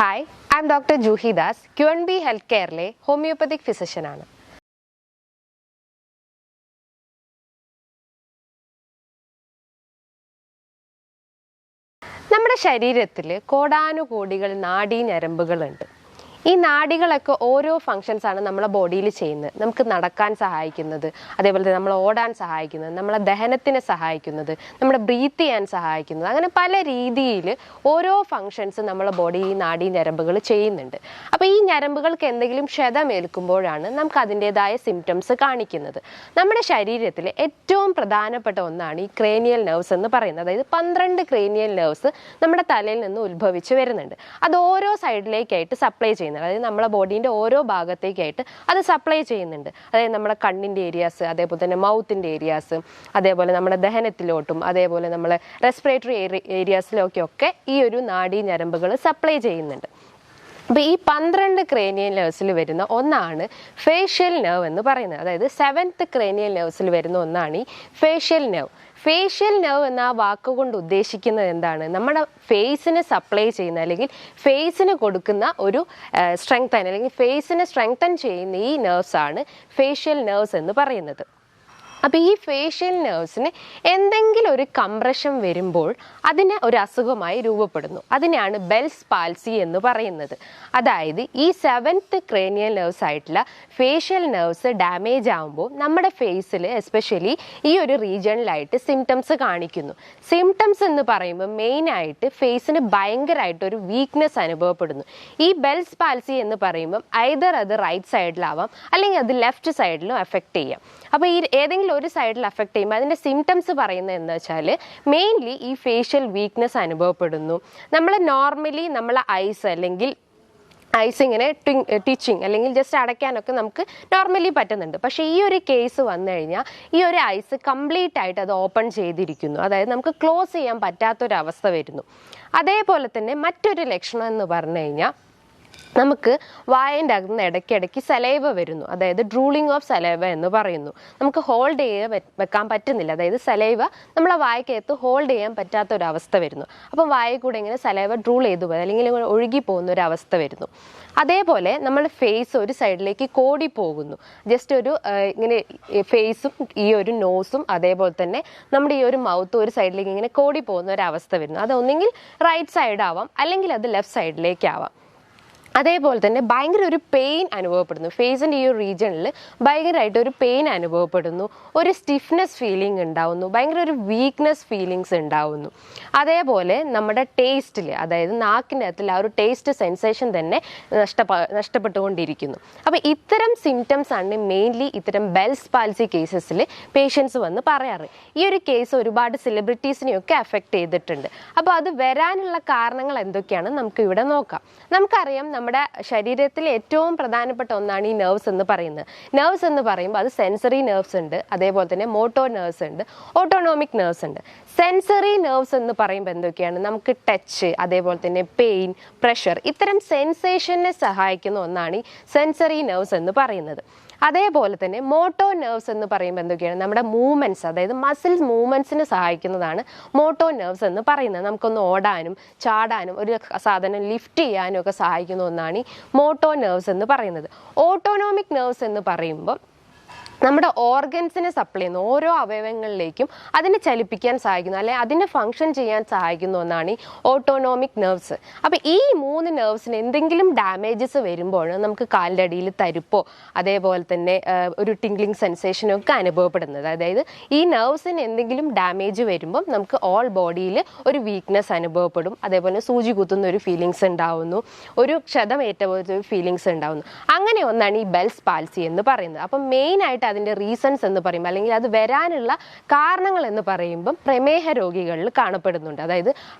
Hi, I am doctor Juhi Das, QNB health കെയറിലെ homoeopathic ഫിസിഷ്യനാണ്. നമ്മുടെ ശരീരത്തിൽ കോടാനുകോടികൾ നാഡീഞരമ്പുകളുണ്ട്. ഈ നാഡികളൊക്കെ ഓരോ ഫങ്ഷൻസ് ആണ് നമ്മളെ ബോഡിയിൽ ചെയ്യുന്നത്. നമുക്ക് നടക്കാൻ സഹായിക്കുന്നത്, അതേപോലെ തന്നെ നമ്മൾ ഓടാൻ സഹായിക്കുന്നത്, നമ്മളെ ദഹനത്തിന് സഹായിക്കുന്നത്, നമ്മളെ ബ്രീത്ത് ചെയ്യാൻ സഹായിക്കുന്നത്, അങ്ങനെ പല രീതിയിൽ ഓരോ ഫങ്ഷൻസ് നമ്മളെ ബോഡി ഈ നാഡീഞരമ്പുകൾ ചെയ്യുന്നുണ്ട്. അപ്പോൾ ഈ ഞരമ്പുകൾക്ക് എന്തെങ്കിലും ക്ഷതമേൽക്കുമ്പോഴാണ് നമുക്ക് അതിൻ്റെതായ സിംറ്റംസ് കാണിക്കുന്നത്. നമ്മുടെ ശരീരത്തിൽ ഏറ്റവും പ്രധാനപ്പെട്ട ഒന്നാണ് ഈ ക്രേനിയൽ നെർവ്സ് എന്ന് പറയുന്നത്. അതായത് 12 ക്രേനിയൽ നെർവ്സ് നമ്മുടെ തലയിൽ നിന്ന് ഉത്ഭവിച്ച് വരുന്നുണ്ട്. അത് ഓരോ സൈഡിലേക്കായിട്ട് സപ്ലൈ ചെയ്യുന്നത്, അതായത് നമ്മളെ ബോഡീൻ്റെ ഓരോ ഭാഗത്തേക്കായിട്ട് അത് സപ്ലൈ ചെയ്യുന്നുണ്ട്. അതായത് നമ്മുടെ കണ്ണിൻ്റെ ഏരിയാസ്, അതേപോലെ തന്നെ മൗത്തിൻ്റെ ഏരിയാസ്, അതേപോലെ നമ്മുടെ ദഹനത്തിലോട്ടും അതേപോലെ നമ്മളെ റെസ്പിറേറ്ററി ഏരിയാസിലൊക്കെ ഈ ഒരു നാഡീ ഞരമ്പുകൾ സപ്ലൈ ചെയ്യുന്നുണ്ട്. അപ്പോൾ ഈ 12 ക്രേനിയൽ നെർവ്സിൽ വരുന്ന ഒന്നാണ് ഫേഷ്യൽ നെർവ് എന്ന് പറയുന്നത്. അതായത് 7th ക്രേനിയൽ നെർവ്സിൽ വരുന്ന ഒന്നാണ് ഈ ഫേഷ്യൽ നെർവ്. ഫേഷ്യൽ നെർവ് എന്ന ആ വാക്കുകൊണ്ട് ഉദ്ദേശിക്കുന്നത് എന്താണ്? നമ്മുടെ ഫേസിന് സപ്ലൈ ചെയ്യുന്ന അല്ലെങ്കിൽ ഫേസിന് കൊടുക്കുന്ന ഒരു സ്ട്രെങ്തൻ അല്ലെങ്കിൽ ഫേസിനെ സ്ട്രെങ്തൻ ചെയ്യുന്ന ഈ നെർവ്സ് ആണ് ഫേഷ്യൽ നെർവ്സ് എന്ന് പറയുന്നത്. അപ്പോൾ ഈ ഫേഷ്യൽ നെർവ്സിന് എന്തെങ്കിലും ഒരു കംപ്രഷൻ വരുമ്പോൾ അതിന് ഒരു അസുഖമായി രൂപപ്പെടുന്നു. അതിനെയാണ് ബെൽസ് പാൽസി എന്ന് പറയുന്നത്. അതായത് ഈ 7th ക്രേനിയൽ നെർവ്സ് ആയിട്ടുള്ള ഫേഷ്യൽ നെർവ്സ് ഡാമേജ് ആകുമ്പോൾ നമ്മുടെ ഫേസിൽ എസ്പെഷ്യലി ഈ ഒരു റീജിയണിലായിട്ട് സിംറ്റംസ് കാണിക്കുന്നു. സിംറ്റംസ് എന്ന് പറയുമ്പോൾ മെയിനായിട്ട് ഫേസിന് ഭയങ്കരമായിട്ട് ഒരു വീക്ക്നെസ് അനുഭവപ്പെടുന്നു. ഈ ബെൽസ് പാൽസി എന്ന് പറയുമ്പം ഐദർ അത് റൈറ്റ് സൈഡിലാവാം അല്ലെങ്കിൽ അത് ലെഫ്റ്റ് സൈഡിലും എഫക്റ്റ് ചെയ്യാം. അപ്പോൾ ഈ ഏതെങ്കിലും ഒരു സൈഡിൽ എഫക്ട് ചെയ്യുമ്പോൾ അതിൻ്റെ സിംറ്റംസ് പറയുന്നത് എന്ന് വെച്ചാൽ മെയിൻലി ഈ ഫേഷ്യൽ വീക്ക്നെസ് അനുഭവപ്പെടുന്നു. നമ്മൾ നോർമലി നമ്മളെ ഐസ് അല്ലെങ്കിൽ ഐസ് ഇങ്ങനെ ടിച്ചിങ് അല്ലെങ്കിൽ ജസ്റ്റ് അടയ്ക്കാനൊക്കെ നമുക്ക് നോർമലി പറ്റുന്നുണ്ട്. പക്ഷേ ഈ ഒരു കേസ് വന്നു കഴിഞ്ഞാൽ ഈ ഒരു ഐസ് കംപ്ലീറ്റ് ആയിട്ട് അത് ഓപ്പൺ ചെയ്തിരിക്കുന്നു. അതായത് നമുക്ക് ക്ലോസ് ചെയ്യാൻ പറ്റാത്തൊരവസ്ഥ വരുന്നു. അതേപോലെ തന്നെ മറ്റൊരു ലക്ഷണം എന്ന് പറഞ്ഞു കഴിഞ്ഞാൽ നമുക്ക് വായൻ്റെ അകത്ത് ഇടയ്ക്കിടയ്ക്ക് സലൈവ വരുന്നു. അതായത് ഡ്രൂളിങ് ഓഫ് സലൈവ എന്ന് പറയുന്നു. നമുക്ക് ഹോൾഡ് വെക്കാൻ പറ്റുന്നില്ല. അതായത് സലൈവ നമ്മളെ വായ്ക്കകത്ത് ഹോൾഡ് ചെയ്യാൻ പറ്റാത്തൊരവസ്ഥ വരുന്നു. അപ്പം വായ കൂടെ ഇങ്ങനെ സലൈവ ഡ്രൂൾ ചെയ്തു പോകും അല്ലെങ്കിൽ ഒഴുകി പോകുന്ന ഒരു അവസ്ഥ വരുന്നു. അതേപോലെ നമ്മൾ ഫേസ് ഒരു സൈഡിലേക്ക് കോടി പോകുന്നു. ജസ്റ്റ് ഒരു ഇങ്ങനെ ഫേസും ഈ ഒരു നോസും അതേപോലെ തന്നെ നമ്മുടെ ഈ ഒരു മൗത്തും ഒരു സൈഡിലേക്ക് ഇങ്ങനെ കോടി പോകുന്ന ഒരു അവസ്ഥ വരുന്നു. അത് ഒന്നെങ്കിൽ റൈറ്റ് സൈഡ് ആവാം അല്ലെങ്കിൽ അത് ലെഫ്റ്റ് സൈഡിലേക്കാവാം. അതേപോലെ തന്നെ ഭയങ്കര ഒരു പെയിൻ അനുഭവപ്പെടുന്നു. ഫേസിൻ്റെ ഈ ഒരു റീജിയണിൽ ഭയങ്കരമായിട്ട് ഒരു പെയിൻ അനുഭവപ്പെടുന്നു. ഒരു സ്റ്റിഫ്നെസ് ഫീലിംഗ് ഉണ്ടാവുന്നു. ഭയങ്കര ഒരു വീക്ക്നെസ് ഫീലിങ്സ് ഉണ്ടാവുന്നു. അതേപോലെ നമ്മുടെ ടേസ്റ്റിൽ, അതായത് നാക്കിൻ്റെ അകത്തിൽ ആ ഒരു ടേസ്റ്റ് സെൻസേഷൻ തന്നെ നഷ്ടപ്പെട്ടുകൊണ്ടിരിക്കുന്നു. അപ്പോൾ ഇത്തരം സിംറ്റംസ് ആണ് മെയിൻലി ഇത്തരം ബെൽസ് പാൽസി കേസസിൽ പേഷ്യൻസ് വന്ന് പറയാറ്. ഈ ഒരു കേസ് ഒരുപാട് സെലിബ്രിറ്റീസിനെയൊക്കെ അഫക്റ്റ് ചെയ്തിട്ടുണ്ട്. അപ്പോൾ അത് വരാനുള്ള കാരണങ്ങൾ എന്തൊക്കെയാണെന്ന് നമുക്ക് ഇവിടെ നോക്കാം. നമുക്കറിയാം നമ്മുടെ ശരീരത്തിൽ ഏറ്റവും പ്രധാനപ്പെട്ട ഒന്നാണ് ഈ നെർവ്സ് എന്ന് പറയുന്നത്. നെർവ്സ് എന്ന് പറയുമ്പോൾ അത് സെൻസറി നെർവ്സ് ഉണ്ട്, അതേപോലെ തന്നെ മോട്ടോർ നെർവ്സ് ഉണ്ട്, ഓട്ടോണോമിക് നെർവ്സ് ഉണ്ട്. സെൻസറി നെർവ്സ് എന്ന് പറയുമ്പോൾ എന്തൊക്കെയാണ്? നമുക്ക് ടച്ച്, അതേപോലെ തന്നെ പെയിൻ, പ്രഷർ, ഇത്തരം സെൻസേഷനെ സഹായിക്കുന്ന ഒന്നാണ് ഈ സെൻസറി നെർവ്സ് എന്ന് പറയുന്നത്. അതേപോലെ തന്നെ മോട്ടോർ നെർവ്സ് എന്ന് പറയുമ്പോൾ എന്തൊക്കെയാണ്? നമ്മുടെ മൂവ്മെൻറ്റ്സ്, അതായത് മസിൽസ് മൂവ്മെൻറ്റ്സിന് സഹായിക്കുന്നതാണ് മോട്ടോർ നെർവ്സ് എന്ന് പറയുന്നത്. നമുക്കൊന്ന് ഓടാനും ചാടാനും ഒരു സാധനം ലിഫ്റ്റ് ചെയ്യാനും ഒക്കെ സഹായിക്കുന്ന ഒന്നാണ് ഈ മോട്ടോർ നെർവ്സ് എന്ന് പറയുന്നത്. ഓട്ടോണോമിക് നെർവ്സ് എന്ന് പറയുമ്പോൾ നമ്മുടെ ഓർഗൻസിനെ സപ്ലൈ ചെയ്യുന്ന ഓരോ അവയവങ്ങളിലേക്കും അതിനെ ചലിപ്പിക്കാൻ സഹായിക്കുന്നു അല്ലെങ്കിൽ അതിനെ ഫങ്ഷൻ ചെയ്യാൻ സഹായിക്കുന്ന ഒന്നാണ് ഈ ഓട്ടോണോമിക് നെർവ്സ്. അപ്പോൾ ഈ 3 നെർവ്സിന് എന്തെങ്കിലും ഡാമേജസ് വരുമ്പോൾ നമുക്ക് കാലിൻ്റെ അടിയിൽ തരിപ്പോ അതേപോലെ തന്നെ ഒരു ടിംഗ്ലിംഗ് സെൻസേഷനോ ഒക്കെ അനുഭവപ്പെടുന്നത്. അതായത് ഈ നെർവ്സിന് എന്തെങ്കിലും ഡാമേജ് വരുമ്പം നമുക്ക് ഓൾ ബോഡിയിൽ ഒരു വീക്ക്നെസ് അനുഭവപ്പെടും. അതേപോലെ സൂചി കുത്തുന്ന ഒരു ഫീലിങ്സ് ഉണ്ടാവുന്നു, ഒരു ക്ഷതമേറ്റ ഒരു ഫീലിങ്സ് ഉണ്ടാവുന്നു. അങ്ങനെ ഒന്നാണ് ഈ ബെൽസ് പാൽസി എന്ന് പറയുന്നത്. അപ്പം മെയിനായിട്ട് അതിൻ്റെ റീസൺസ് എന്ന് പറയുമ്പോൾ അല്ലെങ്കിൽ അത് വരാനുള്ള കാരണങ്ങൾ എന്ന് പറയുമ്പം പ്രമേഹ രോഗികളിൽ കാണപ്പെടുന്നുണ്ട്. അതായത്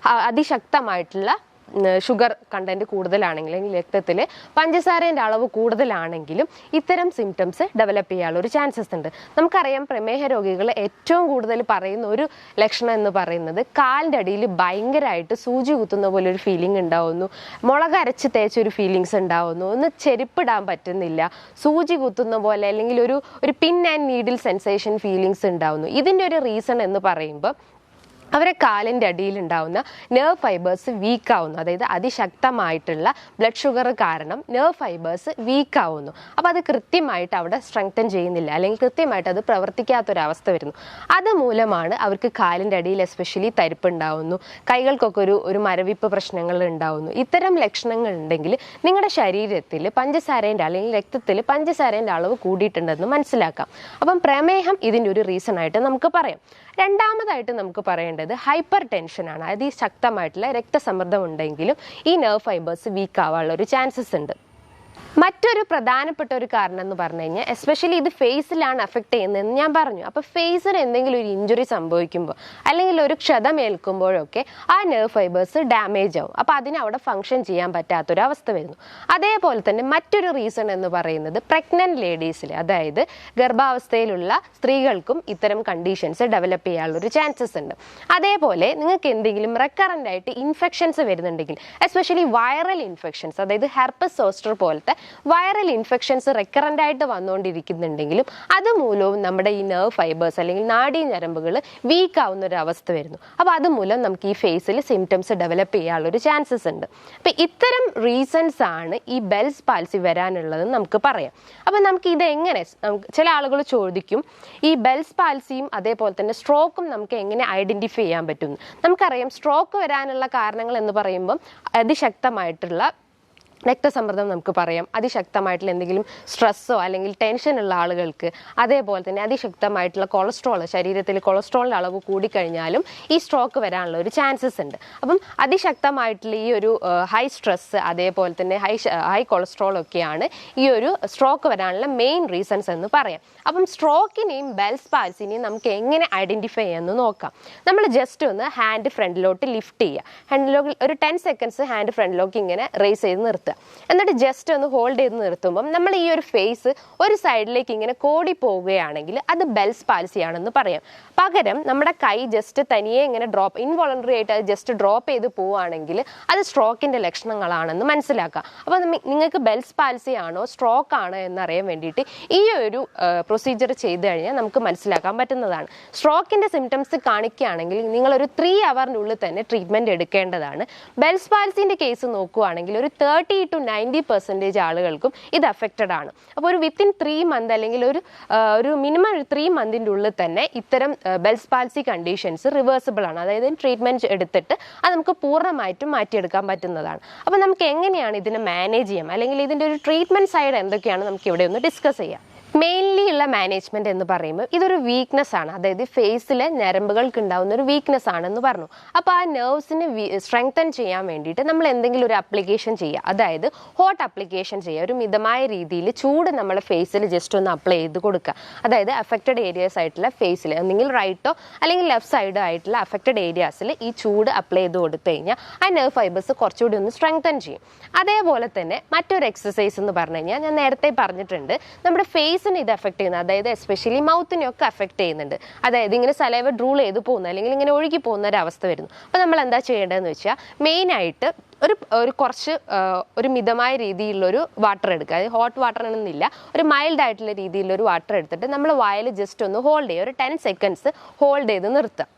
അതിശക്തമായിട്ടുള്ള ഷുഗർ കണ്ടന്റ് കൂടുതലാണെങ്കിൽ അല്ലെങ്കിൽ രക്തത്തിൽ പഞ്ചസാരേൻ്റെ അളവ് കൂടുതലാണെങ്കിലും ഇത്തരം സിംറ്റംസ് ഡെവലപ്പ് ചെയ്യാനുള്ള ഒരു ചാൻസസ് ഉണ്ട്. നമുക്കറിയാം പ്രമേഹ രോഗികൾ ഏറ്റവും കൂടുതൽ പറയുന്ന ഒരു ലക്ഷണം എന്ന് പറയുന്നത് കാലിൻ്റെ അടിയിൽ ഭയങ്കരമായിട്ട് സൂചി കുത്തുന്ന പോലെ ഒരു ഫീലിംഗ് ഉണ്ടാവുന്നു, മുളക് അരച്ച് തേച്ച ഒരു ഫീലിങ്സ് ഉണ്ടാവുന്നു, ഒന്ന് ചെരുപ്പിടാൻ പറ്റുന്നില്ല, സൂചി കുത്തുന്ന പോലെ അല്ലെങ്കിൽ ഒരു പിൻ ആൻഡ് നീഡിൽ സെൻസേഷൻ ഫീലിങ്സ് ഉണ്ടാവുന്നു. ഇതിൻ്റെ ഒരു റീസൺ എന്ന് പറയുമ്പോൾ അവരെ കാലിൻ്റെ അടിയിലുണ്ടാവുന്ന നെർവ് ഫൈബേഴ്സ് വീക്കാവുന്നു. അതായത് അതിശക്തമായിട്ടുള്ള ബ്ലഡ് ഷുഗർ കാരണം നെർവ് ഫൈബേഴ്സ് വീക്കാവുന്നു. അപ്പോൾ അത് കൃത്യമായിട്ട് അവിടെ സ്ട്രെങ്തൻ ചെയ്യുന്നില്ല, അല്ലെങ്കിൽ കൃത്യമായിട്ട് അത് പ്രവർത്തിക്കാത്തൊരവസ്ഥ വരുന്നു. അതുമൂലമാണ് അവർക്ക് കാലിൻ്റെ അടിയിൽ എസ്പെഷ്യലി തരിപ്പ് ഉണ്ടാവുന്നു, കൈകൾക്കൊക്കെ ഒരു മരവിപ്പ് പ്രശ്നങ്ങൾ ഉണ്ടാവുന്നു. ഇത്തരം ലക്ഷണങ്ങൾ ഉണ്ടെങ്കിൽ നിങ്ങളുടെ ശരീരത്തിൽ പഞ്ചസാരേൻ്റെ അല്ലെങ്കിൽ രക്തത്തിൽ പഞ്ചസാരേൻ്റെ അളവ് കൂടിയിട്ടുണ്ടെന്ന് മനസ്സിലാക്കാം. അപ്പം പ്രമേഹം ഇതിൻ്റെ ഒരു റീസൺ ആയിട്ട് നമുക്ക് പറയാം. രണ്ടാമതായിട്ട് നമുക്ക് പറയേണ്ടത് ഹൈപ്പർ ടെൻഷനാണ്. അതായത് ഈ ശക്തമായിട്ടുള്ള രക്തസമ്മർദ്ദം ഉണ്ടെങ്കിലും ഈ നെർവ് ഫൈബേഴ്സ് വീക്ക് ആവാനുള്ള ഒരു ചാൻസസ് ഉണ്ട്. മറ്റൊരു പ്രധാനപ്പെട്ട ഒരു കാരണം എന്ന് പറഞ്ഞു കഴിഞ്ഞാൽ എസ്പെഷ്യലി ഇത് ഫേസിലാണ് അഫക്റ്റ് ചെയ്യുന്നതെന്ന് ഞാൻ പറഞ്ഞു. അപ്പോൾ ഫേസിന് എന്തെങ്കിലും ഒരു ഇഞ്ചുറി സംഭവിക്കുമ്പോൾ അല്ലെങ്കിൽ ഒരു ക്ഷതമേൽക്കുമ്പോഴൊക്കെ ആ നെർവ് ഫൈബേഴ്സ് ഡാമേജ് ആവും. അപ്പോൾ അതിന് അവിടെ ഫങ്ഷൻ ചെയ്യാൻ പറ്റാത്തൊരവസ്ഥ വരുന്നു. അതേപോലെ തന്നെ മറ്റൊരു റീസൺ എന്ന് പറയുന്നത് പ്രഗ്നന്റ് ലേഡീസിൽ, അതായത് ഗർഭാവസ്ഥയിലുള്ള സ്ത്രീകൾക്കും ഇത്തരം കണ്ടീഷൻസ് ഡെവലപ്പ് ചെയ്യാനുള്ളൊരു ചാൻസസ് ഉണ്ട്. അതേപോലെ നിങ്ങൾക്ക് എന്തെങ്കിലും റെക്കറൻ്റ് ആയിട്ട് ഇൻഫെക്ഷൻസ് വരുന്നുണ്ടെങ്കിൽ, എസ്പെഷ്യലി വൈറൽ ഇൻഫെക്ഷൻസ്, അതായത് ഹെർപ്പസ് സോസ്റ്റർ പോലത്തെ വൈറൽ ഇൻഫെക്ഷൻസ് റെക്കറൻ്റ് ആയിട്ട് വന്നുകൊണ്ടിരിക്കുന്നുണ്ടെങ്കിലും അതുമൂലവും നമ്മുടെ ഈ നെർവ് ഫൈബേഴ്സ് അല്ലെങ്കിൽ നാഡീ ഞരമ്പുകൾ വീക്ക് ആവുന്ന ഒരു അവസ്ഥ വരുന്നു. അപ്പോൾ അതുമൂലം നമുക്ക് ഈ ഫേസിൽ സിംറ്റംസ് ഡെവലപ്പ് ചെയ്യാനുള്ളൊരു ചാൻസസ് ഉണ്ട്. അപ്പം ഇത്തരം റീസൺസ് ആണ് ഈ ബെൽസ് പാൽസി വരാനുള്ളതെന്ന് നമുക്ക് പറയാം. അപ്പം നമുക്ക് ഇത് എങ്ങനെ, ചില ആളുകൾ ചോദിക്കും ഈ ബെൽസ് പാൽസിയും അതേപോലെ തന്നെ സ്ട്രോക്കും നമുക്ക് എങ്ങനെ ഐഡൻറ്റിഫൈ ചെയ്യാൻ പറ്റും. നമുക്കറിയാം സ്ട്രോക്ക് വരാനുള്ള കാരണങ്ങൾ എന്ന് പറയുമ്പം അതിശക്തമായിട്ടുള്ള രക്തസമ്മർദ്ദം നമുക്ക് പറയാം, അതിശക്തമായിട്ടുള്ള എന്തെങ്കിലും സ്ട്രെസ്സോ അല്ലെങ്കിൽ ടെൻഷനുള്ള ആളുകൾക്ക്, അതേപോലെ തന്നെ അതിശക്തമായിട്ടുള്ള കൊളസ്ട്രോൾ, ശരീരത്തിൽ കൊളസ്ട്രോളിൻ്റെ അളവ് കൂടിക്കഴിഞ്ഞാലും ഈ സ്ട്രോക്ക് വരാനുള്ള ഒരു ചാൻസസ് ഉണ്ട്. അപ്പം അതിശക്തമായിട്ടുള്ള ഈ ഒരു ഹൈ സ്ട്രെസ്സ് അതേപോലെ തന്നെ ഹൈ കൊളസ്ട്രോൾ ഒക്കെയാണ് ഈ ഒരു സ്ട്രോക്ക് വരാനുള്ള മെയിൻ റീസൺസ് എന്ന് പറയാം. അപ്പം സ്ട്രോക്കിനെയും ബെൽസ് പാൽസിനെയും നമുക്ക് എങ്ങനെ ഐഡൻറ്റിഫൈ ചെയ്യാമെന്ന് നോക്കാം. നമ്മൾ ജസ്റ്റ് ഒന്ന് ഹാൻഡ് ഫ്രണ്ടിലോട്ട് ലിഫ്റ്റ് ചെയ്യുക, ഹാൻഡിലോട്ട് ഒരു 10 സെക്കൻഡ്സ് ഹാൻഡ് ഫ്രണ്ടിലോട്ട് ഇങ്ങനെ റേസ് ചെയ്ത് നിർത്തുക. എന്നിട്ട് ജസ്റ്റ് ഒന്ന് ഹോൾഡ് ചെയ്ത് നിർത്തുമ്പം നമ്മൾ ഈ ഒരു ഫേസ് ഒരു സൈഡിലേക്ക് ഇങ്ങനെ കോടി പോവുകയാണെങ്കിൽ അത് ബെൽസ് പാൽസി ആണെന്ന് പറയാം. പകരം നമ്മുടെ കൈ ജസ്റ്റ് തനിയെ ഇങ്ങനെ ഇൻവോളണ്ടറി ആയിട്ട് അത് ജസ്റ്റ് ഡ്രോപ്പ് ചെയ്ത് പോവുകയാണെങ്കിൽ അത് സ്ട്രോക്കിൻ്റെ ലക്ഷണങ്ങളാണെന്ന് മനസ്സിലാക്കാം. അപ്പോൾ നിങ്ങൾക്ക് ബെൽസ് പാൽസി ആണോ സ്ട്രോക്ക് ആണോ എന്നറിയാൻ വേണ്ടിയിട്ട് ഈ ഒരു പ്രൊസീജിയർ ചെയ്ത് കഴിഞ്ഞാൽ നമുക്ക് മനസ്സിലാക്കാൻ പറ്റുന്നതാണ്. സ്ട്രോക്കിൻ്റെ സിംറ്റംസ് കാണിക്കുകയാണെങ്കിൽ നിങ്ങളൊരു 3 ഹവറിനുള്ളിൽ തന്നെ ട്രീറ്റ്മെൻറ്റ് എടുക്കേണ്ടതാണ്. ബെൽസ് പാൽസിൻ്റെ കേസ് നോക്കുകയാണെങ്കിൽ ഒരു 30 to 90% ആളുകൾക്കും ഇത് അഫക്റ്റഡ് ആണ്. അപ്പോൾ ഒരു വിത്തിൻ 3 മന്ത് അല്ലെങ്കിൽ ഒരു മിനിമം 3 മന്തിൻ്റെ ഉള്ളിൽ തന്നെ ഇത്തരം ബെൽസ് പാൽസി കണ്ടീഷൻസ് റിവേഴ്സിബിൾ ആണ്. അതായത് ട്രീറ്റ്മെൻറ്റ് എടുത്തിട്ട് അത് നമുക്ക് പൂർണ്ണമായിട്ടും മാറ്റിയെടുക്കാൻ പറ്റുന്നതാണ്. അപ്പോൾ നമുക്ക് എങ്ങനെയാണ് ഇതിനെ മാനേജ് ചെയ്യാം, അല്ലെങ്കിൽ ഇതിൻ്റെ ഒരു ട്രീറ്റ്മെൻറ്റ് സൈഡ് എന്തൊക്കെയാണ് നമുക്ക് ഇവിടെ ഒന്ന് ഡിസ്കസ് ചെയ്യാം. മെയിൻലി ഉള്ള മാനേജ്മെന്റ് എന്ന് പറയുമ്പോൾ ഇതൊരു വീക്ക്നെസ് ആണ്, അതായത് ഫേസിലെ ഞരമ്പുകൾക്ക് ഉണ്ടാകുന്ന ഒരു വീക്ക്നെസ് ആണെന്ന് പറഞ്ഞു. അപ്പോൾ ആ നെർവ്സിനെ സ്ട്രെങ്തൻ ചെയ്യാൻ വേണ്ടിയിട്ട് നമ്മൾ എന്തെങ്കിലും ഒരു അപ്ലിക്കേഷൻ ചെയ്യുക, അതായത് ഹോട്ട് അപ്ലിക്കേഷൻ ചെയ്യുക. ഒരു മിതമായ രീതിയിൽ ചൂട് നമ്മുടെ ഫേസിൽ ജസ്റ്റ് ഒന്ന് അപ്ലൈ ചെയ്ത് കൊടുക്കുക. അതായത് അഫക്റ്റഡ് ഏരിയാസ് ആയിട്ടുള്ള ഫേസിൽ ഒന്നെങ്കിൽ റൈറ്റോ അല്ലെങ്കിൽ ലെഫ്റ്റ് സൈഡോ ആയിട്ടുള്ള അഫക്റ്റഡ് ഏരിയാസിൽ ഈ ചൂട് അപ്ലൈ ചെയ്ത് കൊടുത്തു കഴിഞ്ഞാൽ ആ നെർവ് ഫൈബേഴ്സ് കുറച്ചുകൂടി ഒന്ന് സ്ട്രെങ്തൻ ചെയ്യും. അതേപോലെ തന്നെ മറ്റൊരു എക്സസൈസ് എന്ന് പറഞ്ഞു കഴിഞ്ഞാൽ ഞാൻ നേരത്തെ പറഞ്ഞിട്ടുണ്ട്, നമ്മുടെ ഫേസിന് ഇത് അഫക്റ്റ് ചെയ്യുന്നത്, അതായത് എസ്പെഷ്യലി മൗത്തിനെയൊക്കെ അഫക്റ്റ് ചെയ്യുന്നുണ്ട്. അതായത് ഇങ്ങനെ സലൈവ ഡ്രൂൾ ചെയ്ത് പോകുന്ന അല്ലെങ്കിൽ ഇങ്ങനെ ഒഴുകി പോകുന്ന ഒരു അവസ്ഥ വരുന്നു. അപ്പോൾ നമ്മൾ എന്താ ചെയ്യേണ്ടതെന്ന് വെച്ചാൽ മെയിനായിട്ട് ഒരു മിതമായ രീതിയിലുള്ളൊരു വാട്ടർ എടുക്കുക. അതായത് ഹോട്ട് വാട്ടർ ആണെന്നില്ല, ഒരു മൈൽഡ് ആയിട്ടുള്ള രീതിയിലൊരു വാട്ടർ എടുത്തിട്ട് നമ്മൾ വായിൽ ജസ്റ്റ് ഒന്ന് ഹോൾഡ് ചെയ്യുക, ഒരു 10 സെക്കൻഡ്സ് ഹോൾഡ് ചെയ്ത് നിർത്തുക.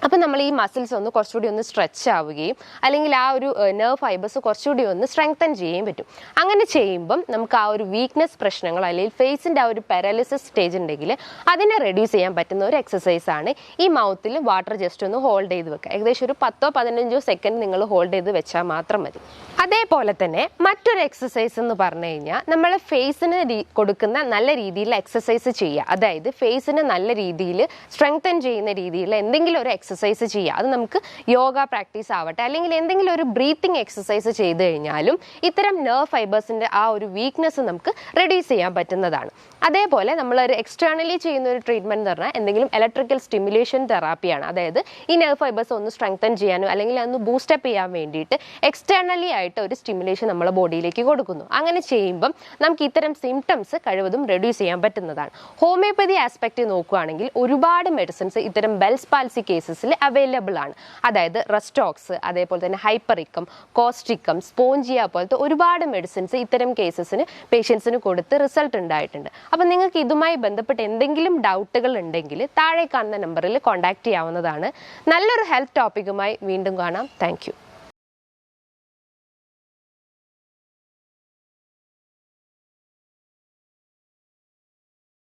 അപ്പം നമ്മൾ ഈ മസിൽസ് ഒന്ന് കുറച്ചുകൂടി ഒന്ന് സ്ട്രെച്ച് ആവുകയും അല്ലെങ്കിൽ ആ ഒരു നെർവ് ഫൈബേഴ്സ് കുറച്ചുകൂടി ഒന്ന് സ്ട്രെങ്തൻ ചെയ്യുകയും പറ്റും. അങ്ങനെ ചെയ്യുമ്പം നമുക്ക് ആ ഒരു വീക്ക്നെസ് പ്രശ്നങ്ങൾ അല്ലെങ്കിൽ ഫേസിൻ്റെ ആ ഒരു പാരാലിസിസ് സ്റ്റേജ് ഉണ്ടെങ്കിൽ അതിനെ റെഡ്യൂസ് ചെയ്യാൻ പറ്റുന്ന ഒരു എക്സസൈസാണ് ഈ മൗത്തിൽ വാട്ടർ ജസ്റ്റ് ഒന്ന് ഹോൾഡ് ചെയ്ത് വെക്കുക. ഏകദേശം ഒരു 10-15 സെക്കൻഡ് നിങ്ങൾ ഹോൾഡ് ചെയ്ത് വെച്ചാൽ മാത്രം മതി. അതേപോലെ തന്നെ മറ്റൊരു എക്സസൈസ് എന്ന് പറഞ്ഞു കഴിഞ്ഞാൽ നമ്മൾ ഫേസിന് കൊടുക്കുന്ന നല്ല രീതിയിലുള്ള എക്സസൈസ് ചെയ്യുക. അതായത് ഫേസിന് നല്ല രീതിയിൽ സ്ട്രെങ്തൻ ചെയ്യുന്ന രീതിയിൽ എന്തെങ്കിലും ഒരു എക്സസൈസ് ചെയ്യുക. അത് നമുക്ക് യോഗ പ്രാക്ടീസ് ആവട്ടെ അല്ലെങ്കിൽ എന്തെങ്കിലും ഒരു ബ്രീത്തിങ് എക്സസൈസ് ചെയ്ത് കഴിഞ്ഞാലും ഇത്തരം നെർവ് ഫൈബേഴ്സിൻ്റെ ആ ഒരു വീക്ക്നെസ് നമുക്ക് റെഡ്യൂസ് ചെയ്യാൻ പറ്റുന്നതാണ്. അതേപോലെ നമ്മളൊരു എക്സ്റ്റേണലി ചെയ്യുന്ന ഒരു ട്രീറ്റ്മെൻറ്റ് എന്ന് പറഞ്ഞാൽ എന്തെങ്കിലും ഇലക്ട്രിക്കൽ സ്റ്റിമുലേഷൻ തെറാപ്പിയാണ്. അതായത് ഈ നെർവ് ഫൈബേഴ്സ് ഒന്ന് സ്ട്രെങ്തൻ ചെയ്യാനോ അല്ലെങ്കിൽ ഒന്ന് ബൂസ്റ്റപ്പ് ചെയ്യാൻ വേണ്ടിയിട്ട് എക്സ്റ്റേണലി ആയിട്ട് ഒരു സ്റ്റിമുലേഷൻ നമ്മളെ ബോഡിയിലേക്ക് കൊടുക്കുന്നു. അങ്ങനെ ചെയ്യുമ്പം നമുക്ക് ഇത്തരം സിംറ്റംസ് കഴിവതും റെഡ്യൂസ് ചെയ്യാൻ പറ്റുന്നതാണ്. ഹോമിയോപ്പതി ആസ്പെക്റ്റ് നോക്കുകയാണെങ്കിൽ ഒരുപാട് മെഡിസിൻസ് ഇത്തരം ബെൽസ് പാൽസി കേസസ് കേസസിൽ അവൈലബിൾ ആണ്. അതായത് റെസ്റ്റോക്സ്, അതേപോലെ തന്നെ ഹൈപ്പറിക്കം, കോസ്ട്രിക്കം, സ്പോഞ്ചിയ പോലത്തെ ഒരുപാട് മെഡിസിൻസ് ഇത്തരം കേസസിന് പേഷ്യൻസിന് കൊടുത്ത് റിസൾട്ട് ഉണ്ടായിട്ടുണ്ട്. അപ്പം നിങ്ങൾക്ക് ഇതുമായി ബന്ധപ്പെട്ട് എന്തെങ്കിലും ഡൗട്ടുകൾ ഉണ്ടെങ്കിൽ താഴെ കാണുന്ന നമ്പറിൽ കോൺടാക്ട് ചെയ്യാവുന്നതാണ്. നല്ലൊരു ഹെൽത്ത് ടോപ്പിക്കുമായി വീണ്ടും കാണാം. Thank you.